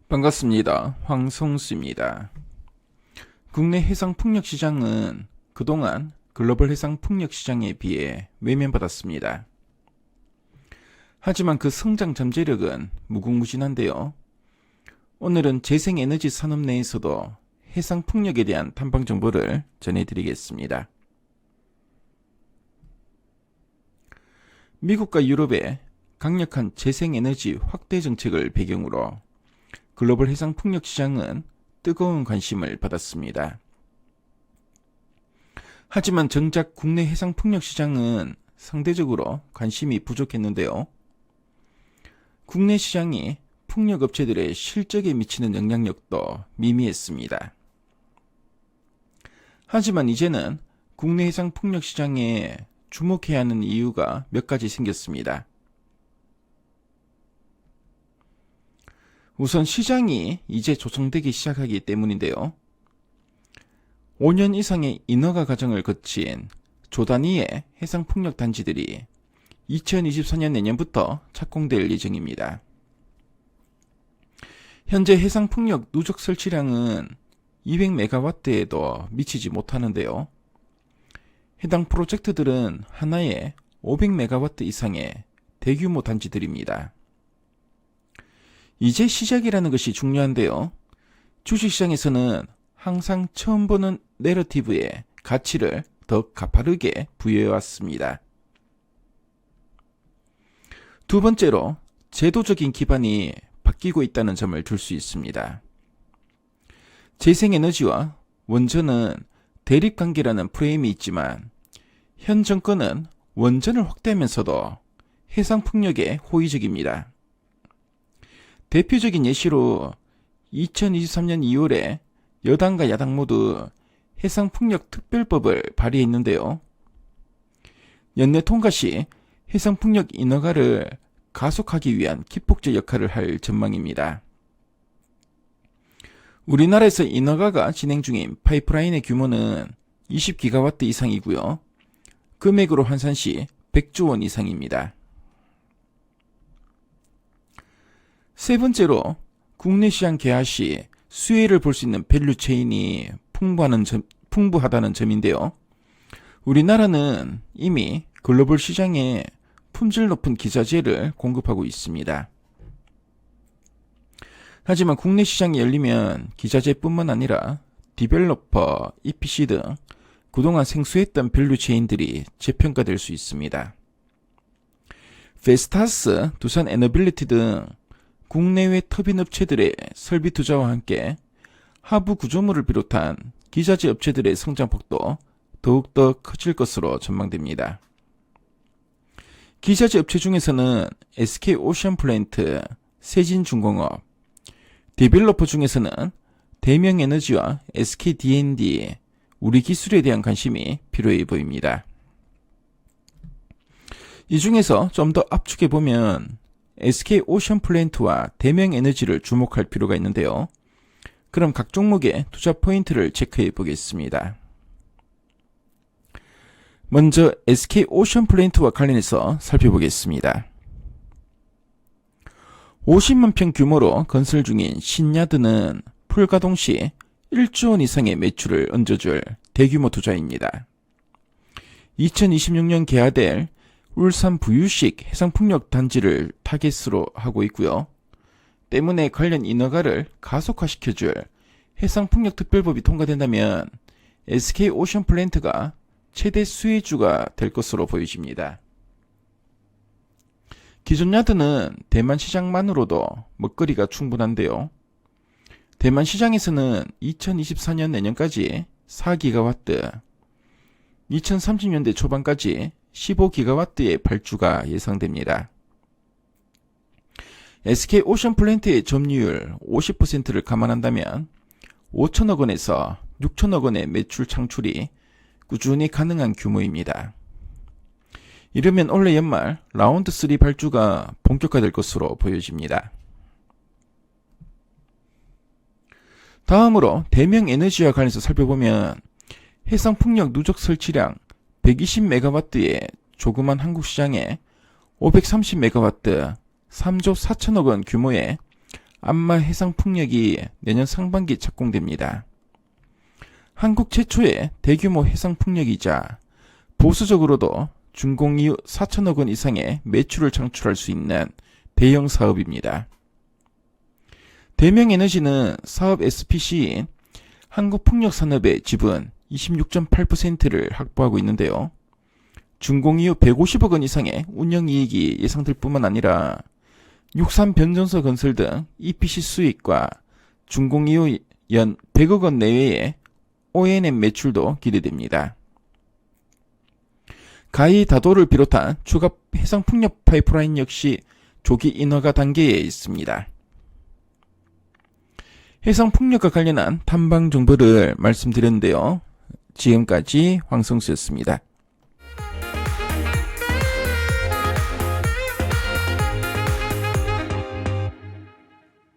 반갑습니다. 황성수입니다. 국내 해상풍력 시장은 그동안 글로벌 해상풍력 시장에 비해 외면받았습니다. 하지만 그 성장 잠재력은 무궁무진한데요. 오늘은 재생에너지 산업 내에서도 해상풍력에 대한 탐방 정보를 전해드리겠습니다. 미국과 유럽의 강력한 재생에너지 확대 정책을 배경으로 글로벌 해상풍력 시장은 뜨거운 관심을 받았습니다. 하지만 정작 국내 해상풍력 시장은 상대적으로 관심이 부족했는데요. 국내 시장이 풍력업체들의 실적에 미치는 영향력도 미미했습니다. 하지만 이제는 국내 해상풍력 시장에 주목해야 하는 이유가 몇 가지 생겼습니다. 우선 시장이 이제 조성되기 시작하기 때문인데요. 5년 이상의 인허가 과정을 거친 조 단위의 해상풍력 단지들이 2024년 내년부터 착공될 예정입니다. 현재 해상풍력 누적 설치량은 200메가와트에도 미치지 못하는데요. 해당 프로젝트들은 하나에 500메가와트 이상의 대규모 단지들입니다. 이제 시작이라는 것이 중요한데요. 주식시장에서는 항상 처음 보는 내러티브의 가치를 더 가파르게 부여해왔습니다. 두 번째로 제도적인 기반이 바뀌고 있다는 점을 들 수 있습니다. 재생에너지와 원전은 대립관계라는 프레임이 있지만 현 정권은 원전을 확대하면서도 해상풍력에 호의적입니다. 대표적인 예시로 2023년 2월에 여당과 야당 모두 해상풍력 특별법을 발의했는데요. 연내 통과 시 해상풍력 인허가를 가속하기 위한 기폭제 역할을 할 전망입니다. 우리나라에서 인허가가 진행 중인 파이프라인의 규모는 20기가와트 이상이고요. 금액으로 환산 시 100조 원 이상입니다. 세 번째로 국내 시장 개화 시 수혜를 볼 수 있는 밸류체인이 풍부하다는 점인데요. 우리나라는 이미 글로벌 시장에 품질 높은 기자재를 공급하고 있습니다. 하지만 국내 시장이 열리면 기자재뿐만 아니라 디벨로퍼, EPC 등 그동안 생소했던 밸류체인들이 재평가될 수 있습니다. 베스타스, 두산 에너빌리티 등 국내외 터빈 업체들의 설비 투자와 함께 하부 구조물을 비롯한 기자재 업체들의 성장폭도 더욱더 커질 것으로 전망됩니다. 기자재 업체 중에서는 SK오션플랜트, 세진중공업, 디벨로퍼 중에서는 대명에너지와 SKD&D, 우리기술에 대한 관심이 필요해 보입니다. 이 중에서 좀 더 압축해보면 SK오션플랜트와 대명에너지를 주목할 필요가 있는데요. 그럼 각 종목의 투자 포인트를 체크해 보겠습니다. 먼저 SK오션플랜트와 관련해서 살펴보겠습니다. 50만 평 규모로 건설 중인 신야드는 풀가동 시 1조 원 이상의 매출을 얹어줄 대규모 투자입니다. 2026년 개화될 울산 부유식 해상풍력 단지를 타겟으로 하고 있고요. 때문에 관련 인허가를 가속화시켜줄 해상풍력 특별법이 통과된다면 SK오션플랜트가 최대 수혜주가 될 것으로 보여집니다. 기존 야드는 대만 시장만으로도 먹거리가 충분한데요. 대만 시장에서는 2024년 내년까지 4기가와트, 2030년대 초반까지 15기가와트의 발주가 예상됩니다. SK오션플랜트의 점유율 50%를 감안한다면 5천억 원에서 6천억 원의 매출 창출이 꾸준히 가능한 규모입니다. 이르면 올해 연말 라운드 3 발주가 본격화될 것으로 보여집니다. 다음으로 대명에너지와 관련해서 살펴보면 해상풍력 누적 설치량 120메가와트의 조그만 한국 시장에 530메가와트 3조 4천억 원 규모의 안마 해상풍력이 내년 상반기 착공됩니다. 한국 최초의 대규모 해상풍력이자 보수적으로도 준공 이후 4천억 원 이상의 매출을 창출할 수 있는 대형 사업입니다. 대명에너지는 사업 SPC인 한국풍력산업의 지분 26.8%를 확보하고 있는데요. 준공 이후 150억 원 이상의 운영이익이 예상될 뿐만 아니라 육산 변전소 건설 등 EPC 수익과 준공 이후 연 100억 원 내외의 O&M 매출도 기대됩니다. 가히 다도를 비롯한 추가 해상풍력 파이프라인 역시 조기 인허가 단계에 있습니다. 해상풍력과 관련한 탐방 정보를 말씀드렸는데요. 지금까지 황성수였습니다.